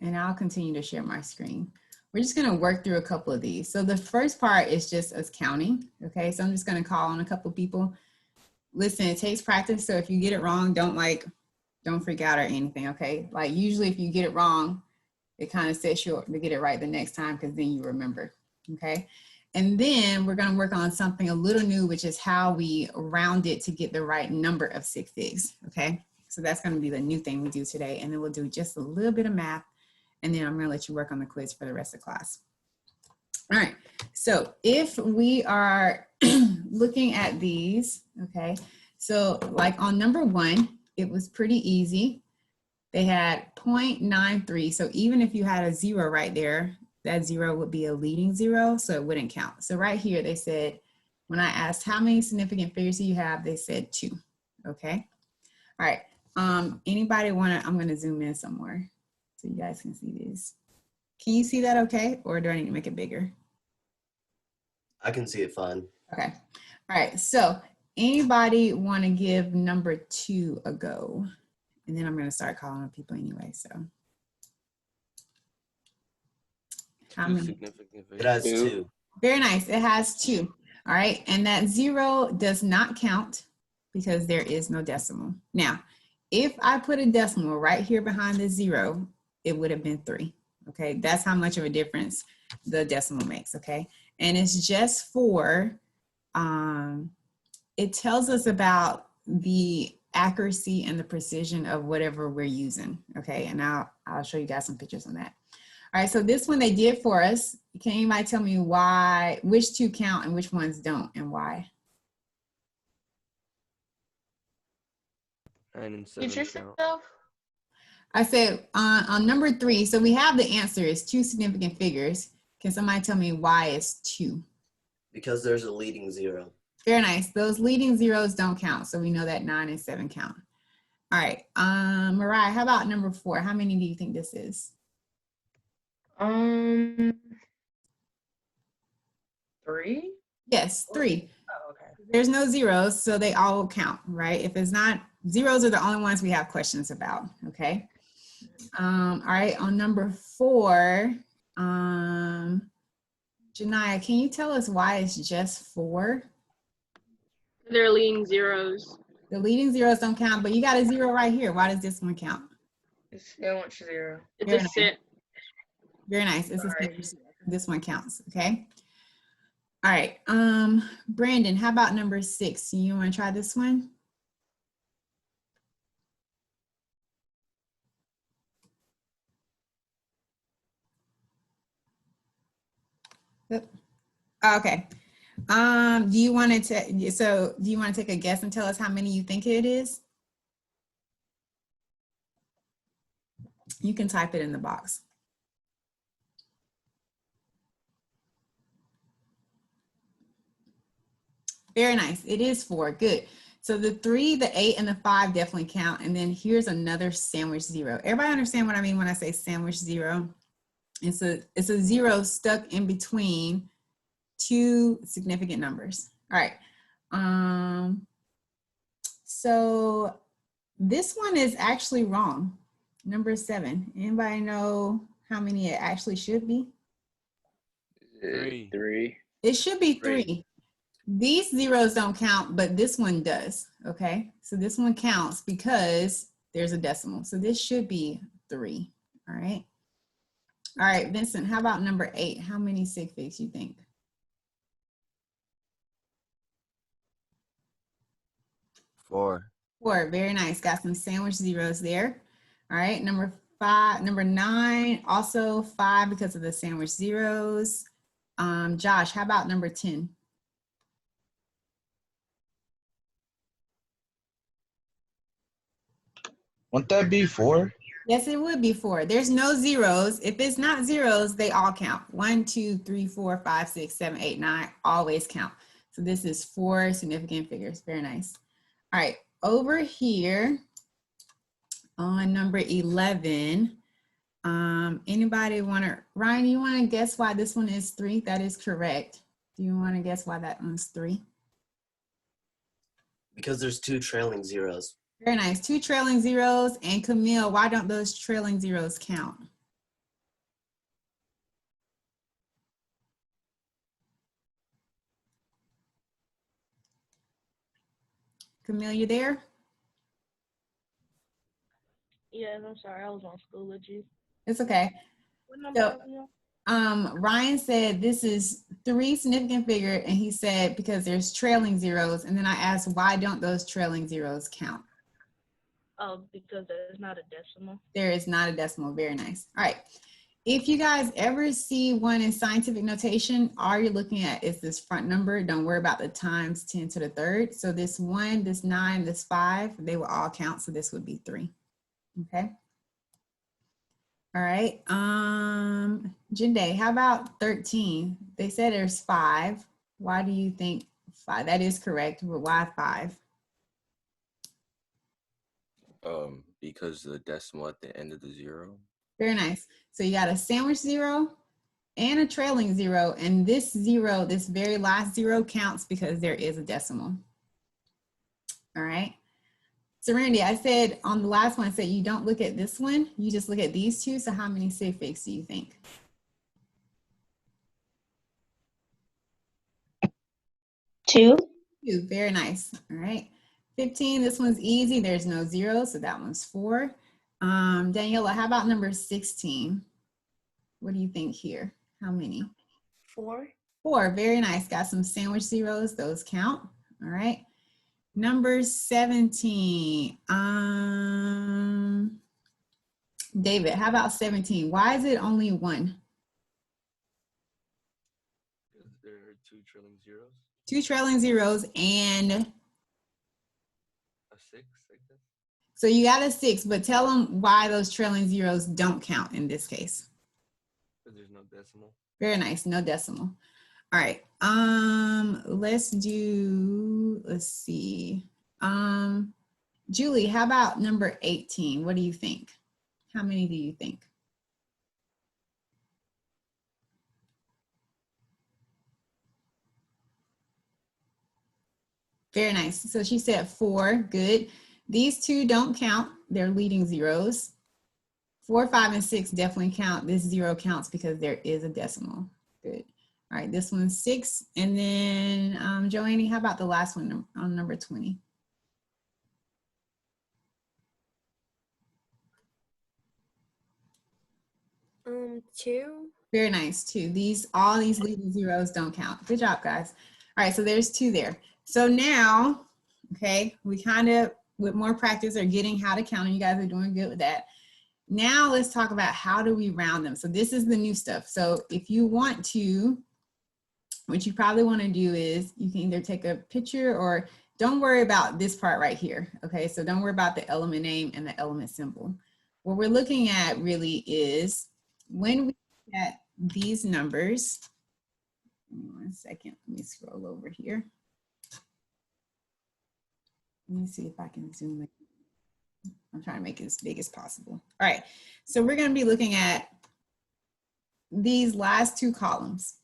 and I'll continue to share my screen. We're just going to work through a couple of these. So the first part is just us counting. Okay, so I'm just going to call on a couple of people. Listen, it takes practice. So if you get it wrong, don't freak out or anything. Okay, like usually if you get it wrong, it kind of sets you up to get it right the next time, because then you remember. Okay, and then we're going to work on something a little new, which is how we round it to get the right number of sig figs. Okay, so that's going to be the new thing we do today, and then we'll do just a little bit of math, and then I'm going to let you work on the quiz for the rest of class. All right, so if we are looking at these, okay, so like on number 1, it was pretty easy. They had 0.93, so even if you had a 0 right there, that 0 would be a leading 0, so it wouldn't count. So right here, they said, when I asked how many significant figures do you have, they said 2, okay? All right, anybody wanna, I'm gonna zoom in somewhere so you guys can see this. Can you see that okay, or do I need to make it bigger? I can see it fine. Okay, all right, so anybody wanna give number 2 a go? And then I'm gonna start calling on people anyway, so. How many? It has 2. Very nice, it has 2. All right, and that 0 does not count because there is no decimal. Now, if I put a decimal right here behind the 0, it would have been 3. Okay, that's how much of a difference the decimal makes, okay? And it's just for, it tells us about the accuracy and the precision of whatever we're using, okay? And I'll show you guys some pictures on that. All right, so this one they did for us. Can anybody tell me why, which 2 count and which ones don't, and why? 9 and 7 count. I said on number 3, so we have the answer is 2 significant figures. Can somebody tell me why it's 2? Because there's a leading 0. Very nice. Those leading zeros don't count, so we know that 9 and 7 count. All right, Mariah, how about number 4? How many do you think this is? 3? Yes, 3. Oh, okay. There's no zeros, so they all count, right? If it's not, zeros are the only ones we have questions about, okay? All right, on number 4, Janiyah, can you tell us why it's just 4? They're leading zeros. The leading zeros don't count, but you got a 0 right here. Why does this one count? It's sandwich 0. It's Very a nice. sit. Very nice. It's a sandwich 0. This one counts, okay? All right, Brandon, how about number 6? You want to try this one? Yep. Okay. Do you want to take a guess and tell us how many you think it is? You can type it in the box. Very nice. It is 4. Good. So the 3, the 8, and the 5 definitely count. And then here's another sandwich 0. Everybody understand what I mean when I say sandwich 0? It's a 0 stuck in between 2 significant numbers. All right. So this one is actually wrong. Number 7. Anybody know how many it actually should be? 3. It should be 3. These zeros don't count, but this one does, okay? So this one counts because there's a decimal. So this should be 3, all right? All right, Vincent, how about number 8? How many sig figs you think? 4. 4, very nice. Got some sandwich zeros there. All right, number 9, also 5 because of the sandwich zeros. Josh, how about number 10? Wouldn't that be 4? Yes, it would be 4. There's no zeros. If it's not zeros, they all count. 1, 2, 3, 4, 5, 6, 7, 8, 9, always count. So this is 4 significant figures. Very nice. All right, over here on number 11, anybody want to, Ryan, you want to guess why this one is 3? That is correct. Do you want to guess why that one's 3? Because there's 2 trailing zeros. Very nice. 2 trailing zeros. And Camille, why don't those trailing zeros count? Camille, you there? Yes, I'm sorry. I was on Schoology. It's okay. What number So, are we on? Ryan said this is 3 significant figure, and he said because there's trailing zeros, and then I asked why don't those trailing zeros count? Oh, because there's not a decimal. There is not a decimal. Very nice. All right. If you guys ever see one in scientific notation, all you're looking at is this front number. Don't worry about the times 10 to the third. So this 1, this 9, this 5, they will all count. So this would be 3. Okay. All right. Jinde, how about 13? They said there's 5. Why do you think 5? That is correct, but why 5? Because the decimal at the end of the 0. Very nice. So you got a sandwich 0 and a trailing 0, and this 0, this very last 0 counts because there is a decimal. All right. Serenity, I said on the last one, I said you don't look at this one, you just look at these two. So how many sig figs do you think? 2. 2. Very nice. All right. 15, this one's easy. There's no 0, so that one's 4. Daniela, how about number 16? What do you think here? How many? 4. 4. Very nice. Got some sandwich zeros. Those count. All right. Number 17. David, how about 17? Why is it only 1? Because there are 2 trailing zeros. 2 trailing zeros and A 6, I guess. so you got a 6, but tell them why those trailing zeros don't count in this case. Because there's no decimal. Very nice, no decimal. All right, let's see. Julie, how about number 18? What do you think? How many do you think? Very nice. So she said 4. Good. These 2 don't count. They're leading zeros. 4, 5, and 6 definitely count. This 0 counts because there is a decimal. Good. All right, this one's 6. And then Joanne, how about the last one on number 20? Two. Very nice, 2. All these leading zeros don't count. Good job, guys. All right, so there's 2 there. So now, okay, we kind of, with more practice, are getting how to count, and you guys are doing good with that. Now let's talk about how do we round them. So this is the new stuff. So if you want to, what you probably want to do is you can either take a picture or don't worry about this part right here. Okay, so don't worry about the element name and the element symbol. What we're looking at really is when we look at these numbers, give me 1 second, let me scroll over here. Let me see if I can zoom in. I'm trying to make it as big as possible. All right, so we're going to be looking at these last 2 columns.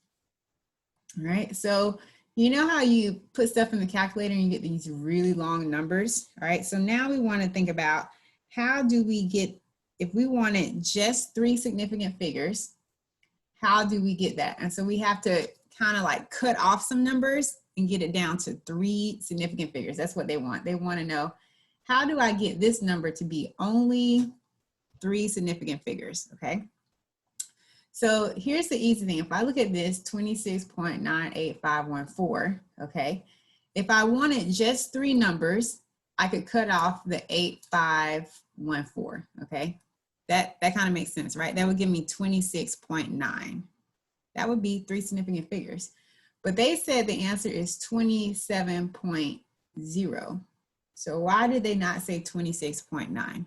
All right, so you know how you put stuff in the calculator and you get these really long numbers? All right, so now we want to think about how do we get, if we wanted just 3 significant figures, how do we get that? And so we have to kind of like cut off some numbers and get it down to 3 significant figures. That's what they want. They want to know, how do I get this number to be only 3 significant figures, okay? So here's the easy thing. If I look at this, 26.98514, okay? If I wanted just 3 numbers, I could cut off the 8514, okay? That kind of makes sense, right? That would give me 26.9. That would be 3 significant figures. But they said the answer is 27.0. So why did they not say 26.9?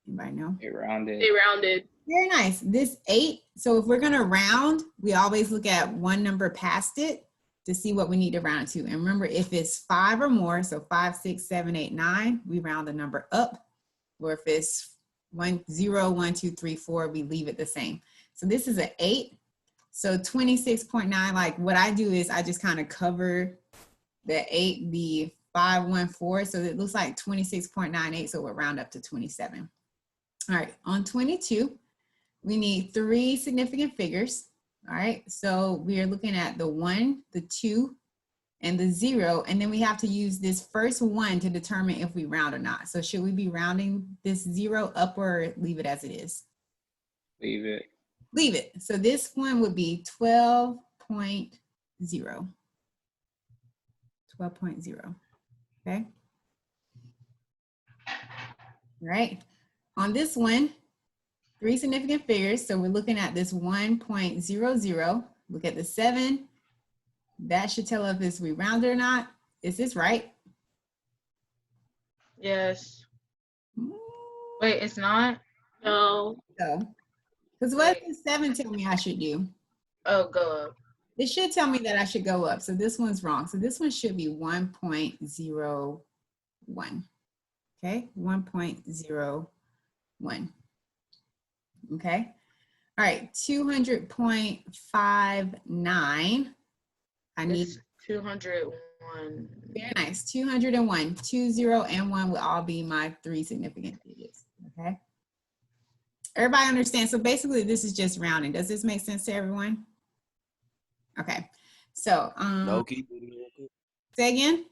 Anybody know? They rounded. They rounded. Very nice. This 8, so if we're gonna round, we always look at one number past it to see what we need to round to. And remember, if it's 5 or more, so 5, 6, 7, 8, 9, we round the number up. Or if it's 0, 1, 2, 3, 4, we leave it the same. So this is an 8. So 26.9, like what I do is I just kind of cover the 8, the 514. So it looks like 26.98. So we'll round up to 27. All right, on 22, we need 3 significant figures. All right, so we are looking at the 1, the 2, and the 0, and then we have to use this first 1 to determine if we round or not. So should we be rounding this 0 up or leave it as it is? Leave it. Leave it. So this one would be 12.0. 12.0. Okay. All right. On this one, 3 significant figures. So we're looking at this 1.00. Look at the 7. That should tell us if we rounded or not. Is this right? Yes. Wait, it's not? No. So, because what does 7 tell me I should do? Oh, go up. It should tell me that I should go up. So this one's wrong. So this one should be 1.01. Okay, 1.01. Okay. All right, 200.59. I need It's 201. very nice. 201. 20 and 1 will all be my 3 significant digits. Okay. Everybody understand? So basically, this is just rounding. Does this make sense to everyone? Okay. So No, can you do it again real quick? say again.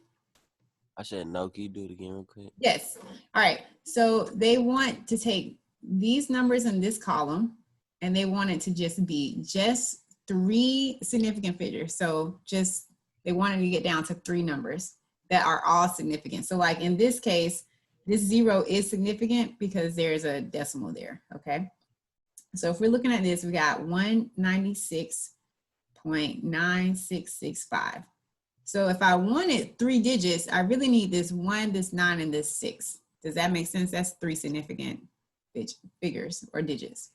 I said no, can you do it again real quick? Yes. All right. So they want to take these numbers in this column, and they want it to just be just 3 significant figures. So just, they wanted to get down to 3 numbers that are all significant. So like in this case, this 0 is significant because there's a decimal there, okay? So if we're looking at this, we got 196.9665. So if I wanted 3 digits, I really need this 1, this 9, and this 6. Does that make sense? That's 3 significant figures or digits.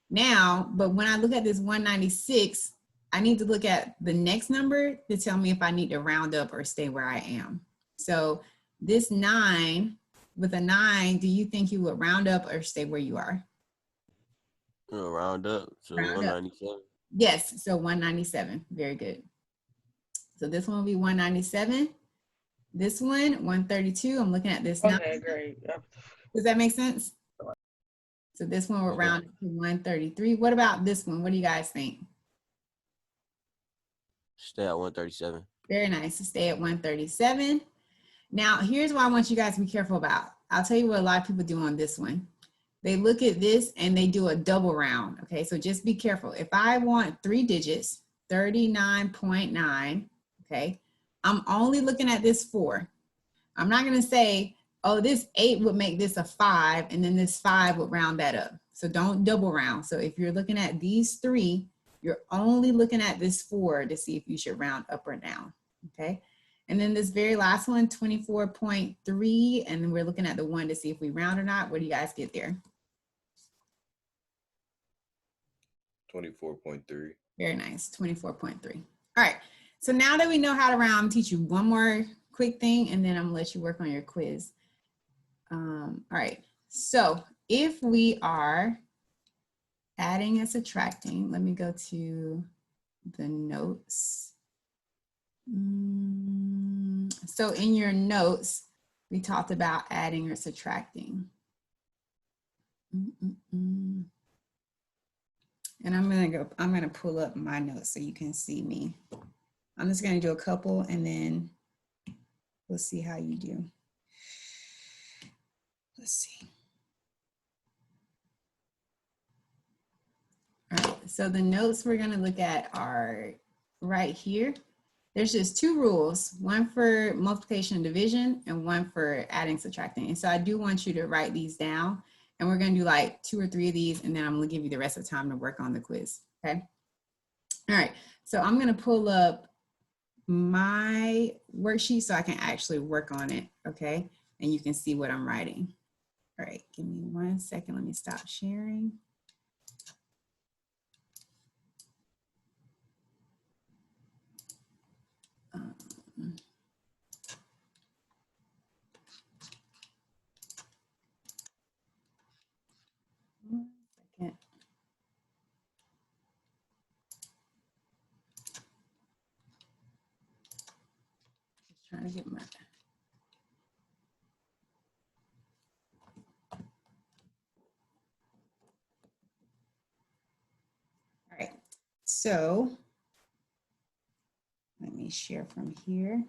Now, but when I look at this 196, I need to look at the next number to tell me if I need to round up or stay where I am. So this 9, with a 9, do you think you would round up or stay where you are? Round up. So Round up. 197. Yes, so 197. Very good. So this one will be 197. This one, 132. I'm looking at this 9. Okay, great. Yep. Does that make sense? So this one will round up to 133. What about this one? What do you guys think? Stay at 137. Very nice. To stay at 137. Now, here's what I want you guys to be careful about. I'll tell you what a lot of people do on this one. They look at this and they do a double round. Okay, so just be careful. If I want 3 digits, 39.9, okay, I'm only looking at this 4. I'm not going to say, oh, this 8 would make this a 5, and then this 5 would round that up. So don't double round. So if you're looking at these 3, you're only looking at this 4 to see if you should round up or down, okay? And then this very last one, 24.3, and then we're looking at the 1 to see if we round or not. What do you guys get there? 24.3. Very nice, 24.3. All right, so now that we know how to round, I'm gonna teach you one more quick thing, and then I'm gonna let you work on your quiz. All right, so if we are adding and subtracting, let me go to the notes. So in your notes, we talked about adding or subtracting. And I'm gonna pull up my notes so you can see me. I'm just gonna do a couple and then we'll see how you do. Let's see. All right, so the notes we're gonna look at are right here. There's just 2 rules, one for multiplication and division and one for adding, subtracting. And so I do want you to write these down, and we're gonna do like 2 or 3 of these, and then I'm gonna give you the rest of the time to work on the quiz, okay? All right, so I'm gonna pull up my worksheet so I can actually work on it, okay? And you can see what I'm writing. All right, give me 1 second, let me stop sharing. One second. Just trying to get my So let me share from here.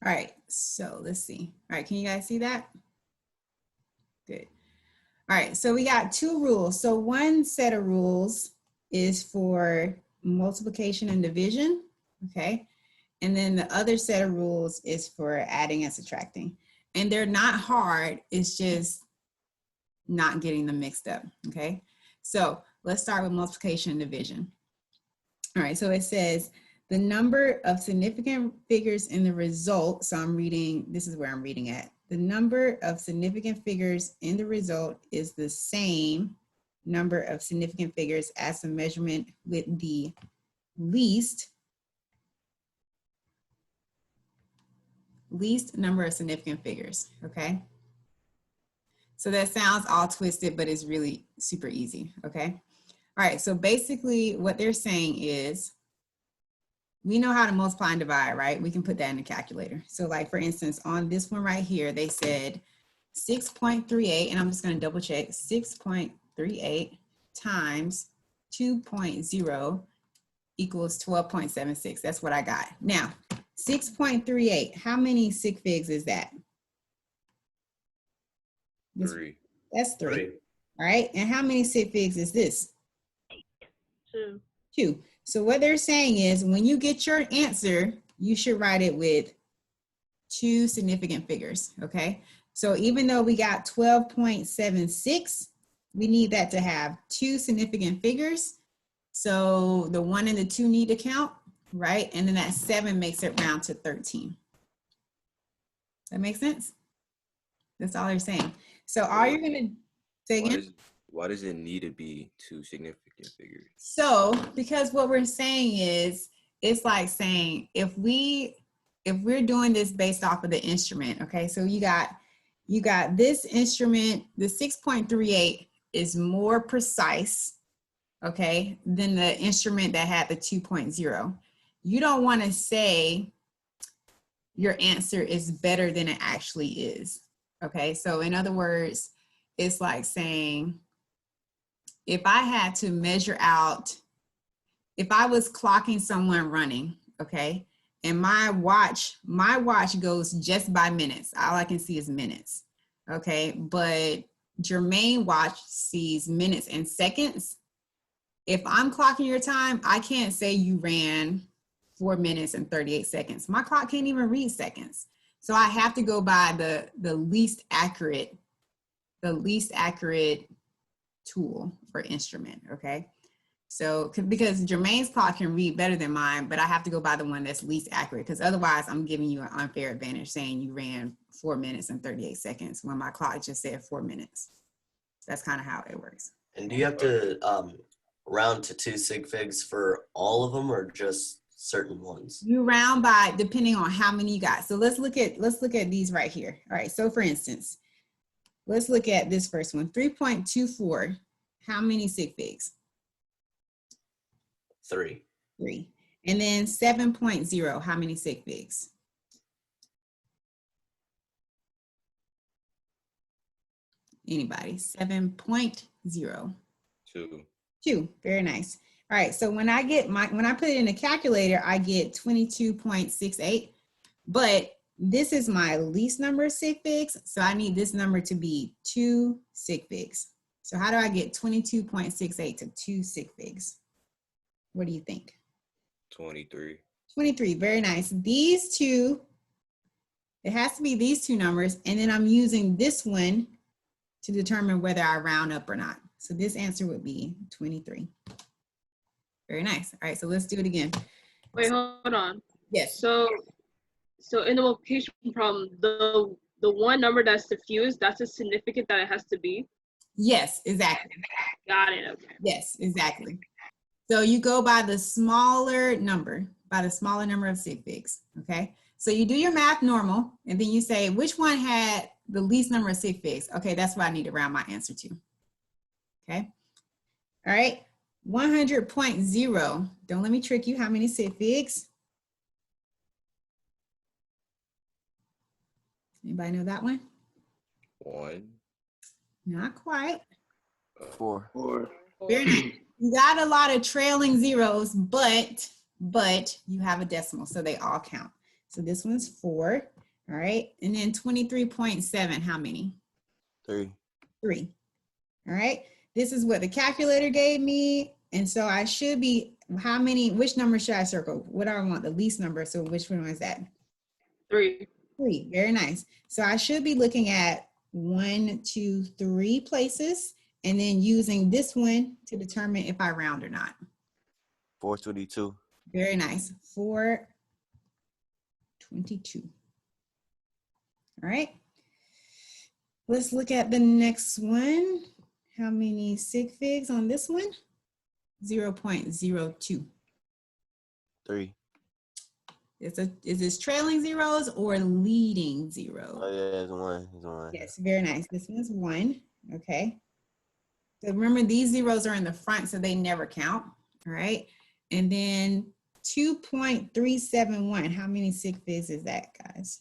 All right, so let's see. All right, can you guys see that? Good. All right, so we got two rules. So one set of rules is for multiplication and division, okay? And then the other set of rules is for adding and subtracting. And they're not hard, it's just not getting them mixed up, okay? So let's start with multiplication and division. All right, so it says the number of significant figures in the result, so I'm reading, this is where I'm reading at. The number of significant figures in the result is the same number of significant figures as the measurement with the least number of significant figures, okay? So that sounds all twisted, but it's really super easy, okay? All right, so basically what they're saying is, we know how to multiply and divide, right? We can put that in the calculator. So like for instance, on this one right here, they said 6.38, and I'm just gonna double check, 6.38 times 2.0 equals 12.76. That's what I got. Now, 6.38, how many sig figs is that? 3. That's 3. All right, and how many sig figs is this? 2. 2. So what they're saying is when you get your answer, you should write it with 2 significant figures, okay? So even though we got 12.76, we need that to have 2 significant figures. So the 1 and the 2 need to count, right? And then that 7 makes it round to 13. That makes sense? That's all they're saying. So all you're gonna say again? Why does it need to be 2 significant figures? So, because what we're saying is, it's like saying, if we're doing this based off of the instrument, okay? So you got this instrument, the 6.38 is more precise, okay, than the instrument that had the 2.0. You don't want to say your answer is better than it actually is, okay? So in other words, it's like saying, if I had to measure out, if I was clocking someone running, okay, and my watch goes just by minutes. All I can see is minutes, okay? But Jermaine watch sees minutes and seconds. If I'm clocking your time, I can't say you ran 4 minutes and 38 seconds. My clock can't even read seconds. So I have to go by the least accurate tool or instrument, okay? So, because Jermaine's clock can read better than mine, but I have to go by the one that's least accurate, because otherwise I'm giving you an unfair advantage saying you ran 4 minutes and 38 seconds when my clock just said 4 minutes. That's kind of how it works. And do you have to round to 2 sig figs for all of them or just certain ones? You round by depending on how many you got. So let's look at these right here. All right, so for instance, let's look at this first one, 3.24. How many sig figs? 3. 3. And then 7.0, how many sig figs? Anybody? 7.0. 2. 2. Very nice. All right, so when I put it in a calculator, I get 22.68, but this is my least number of sig figs, so I need this number to be 2 sig figs. So how do I get 22.68 to 2 sig figs? What do you think? 23. 23, very nice. These two, it has to be these two numbers, and then I'm using this one to determine whether I round up or not. So this answer would be 23. Very nice. All right, so let's do it again. Wait, hold on. Yes. So in the multiplication problem, the one number that's diffused, that's as significant that it has to be. Yes, exactly. Got it. Okay. Yes, exactly. So you go by the smaller number of sig figs, okay? So you do your math normal, and then you say, which one had the least number of sig figs? Okay, that's what I need to round my answer to, okay? All right, 100.0, don't let me trick you. How many sig figs? Anybody know that one? 1. Not quite. 4. Very nice. You got a lot of trailing zeros, but you have a decimal, so they all count. So this one's 4, all right? And then 23.7, how many? 3. 3, all right? This is what the calculator gave me, and so I should be, which number should I circle? What do I want, the least number, so which one is that? 3. 3, very nice. So I should be looking at 1, 2, 3 places, and then using this one to determine if I round or not. 422. Very nice. 422. All right. Let's look at the next one. How many sig figs on this one? 0.02. 3. Is this trailing zeros or leading zeros? Oh yeah, it's 1. It's 1. Yes, very nice. This one's 1. Okay. So remember, these zeros are in the front, so they never count. All right. And then 2.371. How many sig figs is that, guys?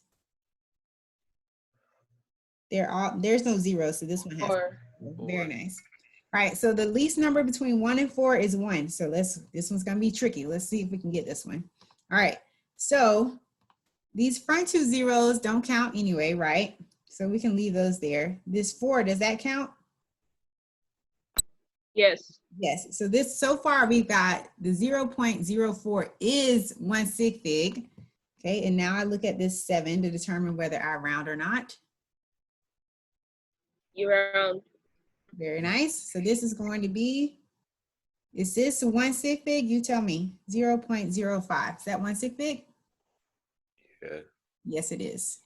There's no zeros, so this one has 4. very nice. All right, so the least number between 1 and 4 is 1. So this one's gonna be tricky. Let's see if we can get this one. All right, so these front 2 zeros don't count anyway, right? So we can leave those there. This 4, does that count? Yes. Yes, so so far we've got the 0.04 is 1 sig fig. Okay, and now I look at this 7 to determine whether I round or not. You round. Very nice. So this is going to be, is this 1 sig fig? You tell me. 0.05. Is that 1 sig fig? Yeah. Yes, it is.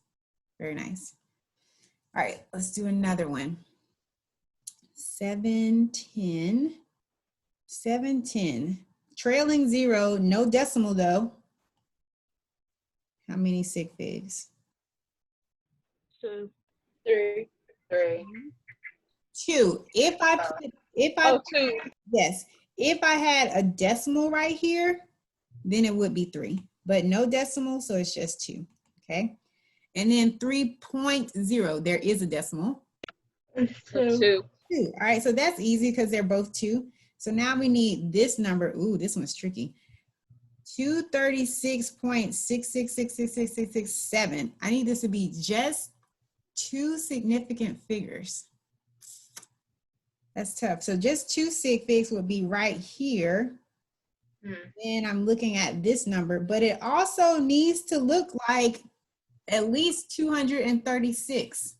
Very nice. All right, let's do another one. 710. 710. Trailing 0, no decimal though. How many sig figs? 2. 3. 3. 2. If I Oh, 2. yes, if I had a decimal right here, then it would be 3, but no decimal, so it's just 2. Okay. And then 3.0, there is a decimal. 2. 2. All right, so that's easy because they're both 2. So now we need this number. Ooh, this one's tricky. 236.6666667. I need this to be just 2 significant figures. That's tough. So just 2 sig figs would be right here. And I'm looking at this number, but it also needs to look like at least 236.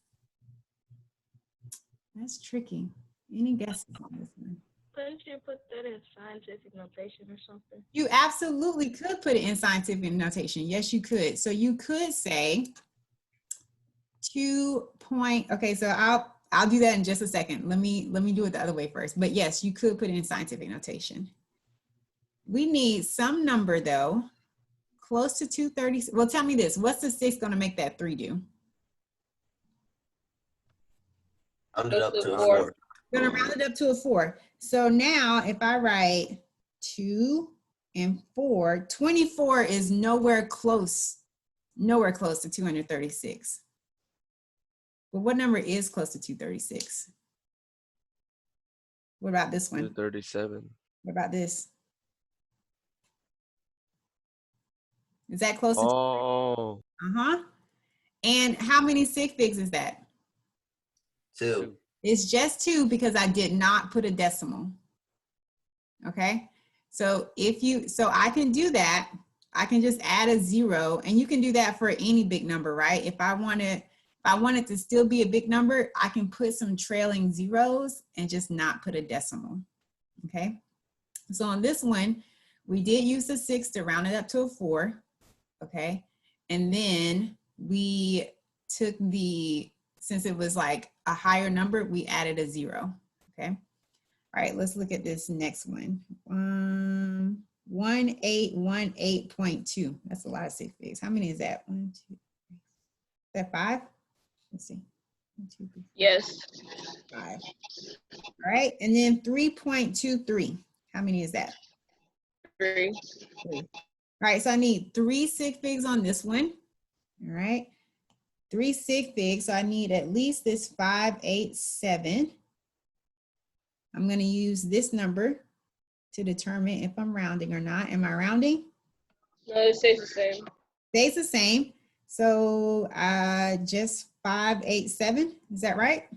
That's tricky. Any guesses on this one? Couldn't you put that in scientific notation or something? You absolutely could put it in scientific notation. Yes, you could. So you could say 2 point. Okay, so I'll do that in just a second. Let me do it the other way first. But yes, you could put it in scientific notation. We need some number though, close to 230. Well, tell me this. What's the 6 going to make that 3 do? Round it up to a 4. Going to round it up to a 4. So now if I write 2 and 4, 24 is nowhere close to 236. But what number is close to 236? What about this one? 237. What about this? Is that close to? Oh. And how many sig figs is that? 2. It's just 2 because I did not put a decimal. Okay, so so I can do that. I can just add a 0, and you can do that for any big number, right? If I want it to still be a big number, I can put some trailing zeros and just not put a decimal. Okay, so on this one, we did use the 6 to round it up to a 4. Okay, and then we took since it was like a higher number, we added a 0. Okay. All right, let's look at this next one. 1818.2. That's a lot of sig figs. How many is that? 1, 2, 3. Is that 5? Let's see. 1, 2, 3, 4, Yes. 5. All right, and then 3.23. How many is that? 3. 3. All right, so I need 3 sig figs on this one. All right. 3 sig figs, so I need at least this 587. I'm going to use this number to determine if I'm rounding or not. Am I rounding? No, it stays the same. Stays the same. So just 587, is that right?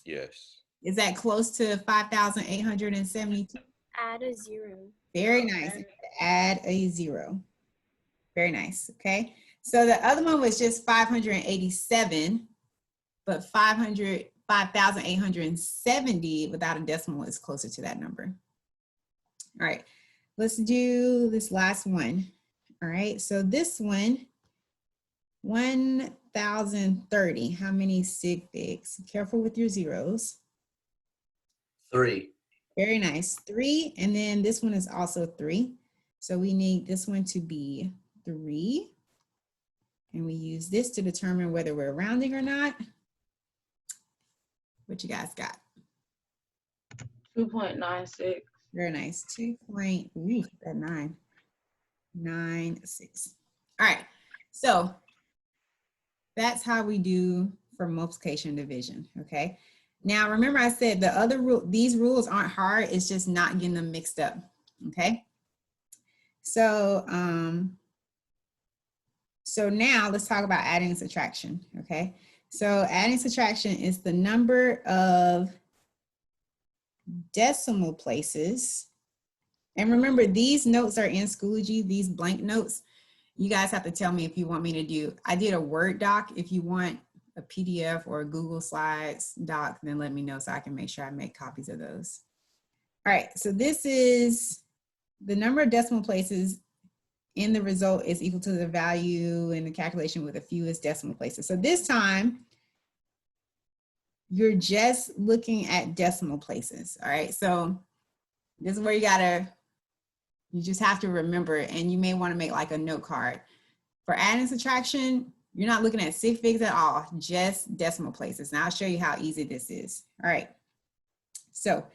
Yes. Is that close to 5,872? Add a 0. Very nice. Add a 0. Very nice. Okay. So the other one was just 587, but 5,870 without a decimal is closer to that number. All right. Let's do this last one. All right. So this one, 1,030. How many sig figs? Careful with your zeros. 3. Very nice. 3. And then this one is also 3. So we need this one to be 3. And we use this to determine whether we're rounding or not. What you guys got? 2.96. Very nice. 2.996. All right. So that's how we do for multiplication and division. Okay. Now, remember I said the other rule, these rules aren't hard. It's just not getting them mixed up. Okay. So, so now let's talk about adding and subtraction. Okay. So adding and subtraction is the number of decimal places. And remember, these notes are in Schoology, these blank notes. You guys have to tell me if you want me to do, I did a Word doc. If you want a PDF or a Google Slides doc, then let me know so I can make sure I make copies of those. All right, so this is the number of decimal places in the result is equal to the value in the calculation with the fewest decimal places. So this time, you're just looking at decimal places, all right? So this is where you just have to remember, and you may want to make like a note card. For adding and subtraction, you're not looking at sig figs at all, just decimal places. Now I'll show you how easy this is. All right. So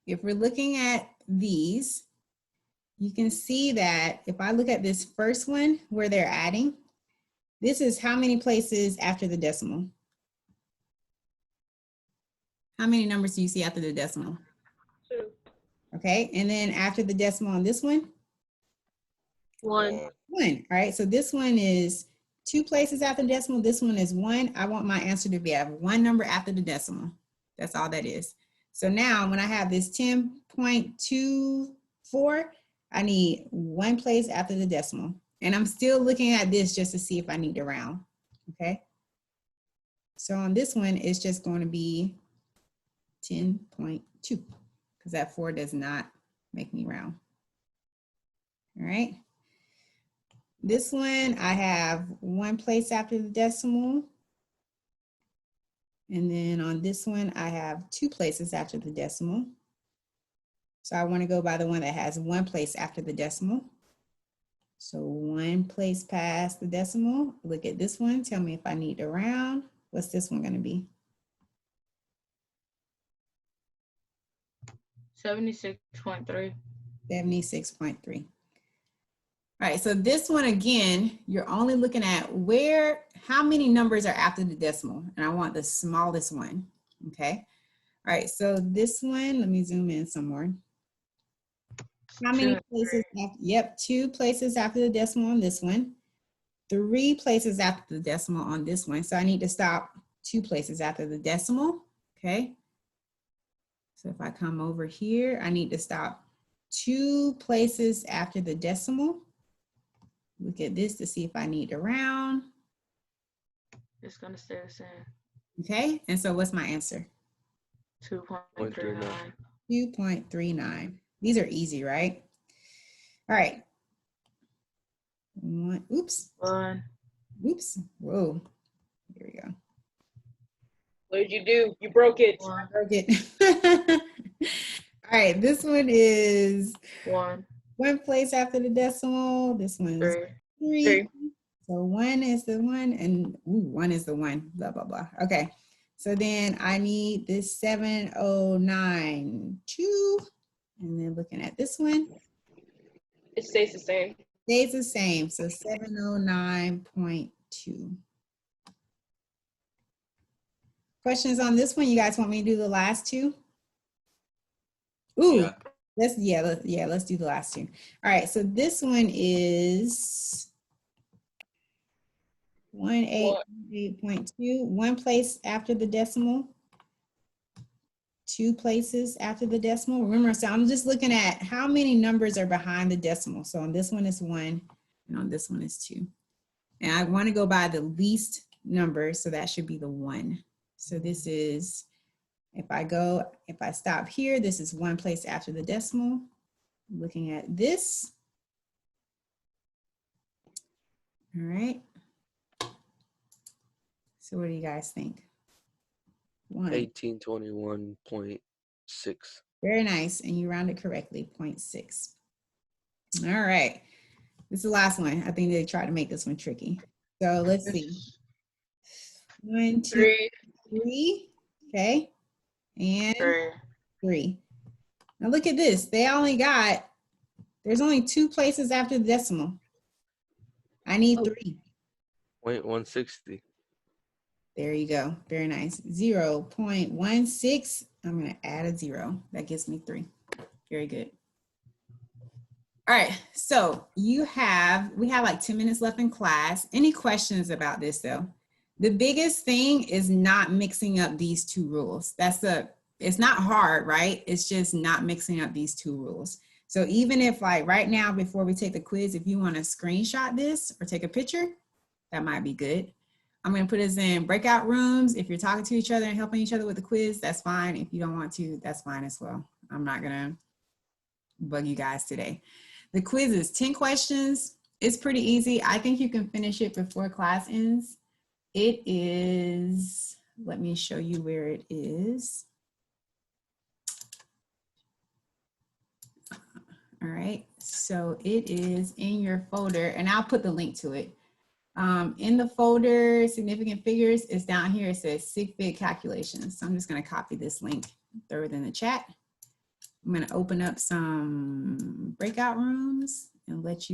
if we're looking at these, you can see that if I look at this first one where they're adding, this is how many places after the decimal? How many numbers do you see after the decimal? 2. Okay, and then after the decimal on this one? 1. 1, all right, so this one is 2 places after the decimal. This one is 1. I want my answer to be I have 1 number after the decimal. That's all that is. So now when I have this 10.24, I need 1 place after the decimal. And I'm still looking at this just to see if I need to round, okay? So on this one, it's just going to be 10.2 because that 4 does not make me round. All right. This one, I have 1 place after the decimal. And then on this one, I have 2 places after the decimal. So I want to go by the one that has 1 place after the decimal. So 1 place past the decimal. Look at this one. Tell me if I need to round. What's this one going to be? 76.3. 76.3. All right, so this one again, you're only looking at how many numbers are after the decimal, and I want the smallest one, okay? All right, so this one, let me zoom in some more. How many places? Yep, 2 places after the decimal on this one, 3 places after the decimal on this one. So I need to stop 2 places after the decimal, okay? So if I come over here, I need to stop 2 places after the decimal. Look at this to see if I need to round. It's gonna stay the same. Okay, and so what's my answer? 2.39. 2.39. These are easy, right? All right. 1, oops. 1. Oops, whoa. Here we go. What did you do? You broke it. I broke it. All right, this one is 1. 1 place after the decimal. This one's 3. 3. So 1 is the 1 and 1 is the 1, blah, blah, blah. Okay, so then I need this 7092. And then looking at this one. It stays the same. Stays the same, so 709.2. Questions on this one? You guys want me to do the last two? Ooh, let's do the last two. All right, so this one is 188.2, one place after the decimal, two places after the decimal. Remember, so I'm just looking at how many numbers are behind the decimal. So on this one is 1, and on this one is 2. And I want to go by the least number, so that should be the 1. So this is, if I stop here, this is one place after the decimal. Looking at this. All right. So what do you guys think? 1821.6. Very nice, and you rounded correctly, 0.6. All right, this is the last one. I think they tried to make this one tricky. So let's see. 1, 2, 3. Okay, and 3. Now look at this. There's only 2 places after the decimal. I need 3. 0.160. There you go. Very nice. 0.16. I'm going to add a 0. That gives me 3. Very good. All right. So we have like 10 minutes left in class. Any questions about this though? The biggest thing is not mixing up these 2 rules. It's not hard, right? It's just not mixing up these 2 rules. So even if like right now, before we take the quiz, if you want to screenshot this or take a picture, that might be good. I'm going to put us in breakout rooms. If you're talking to each other and helping each other with the quiz, that's fine. If you don't want to, that's fine as well. I'm not going to bug you guys today. The quiz is 10 questions. It's pretty easy. I think you can finish it before class ends. It is, let me show you where it is. All right, so it is in your folder, and I'll put the link to it. In the folder, significant figures is down here. It says sig fig calculations. So I'm just going to copy this link, throw it in the chat. I'm going to open up some breakout rooms and let you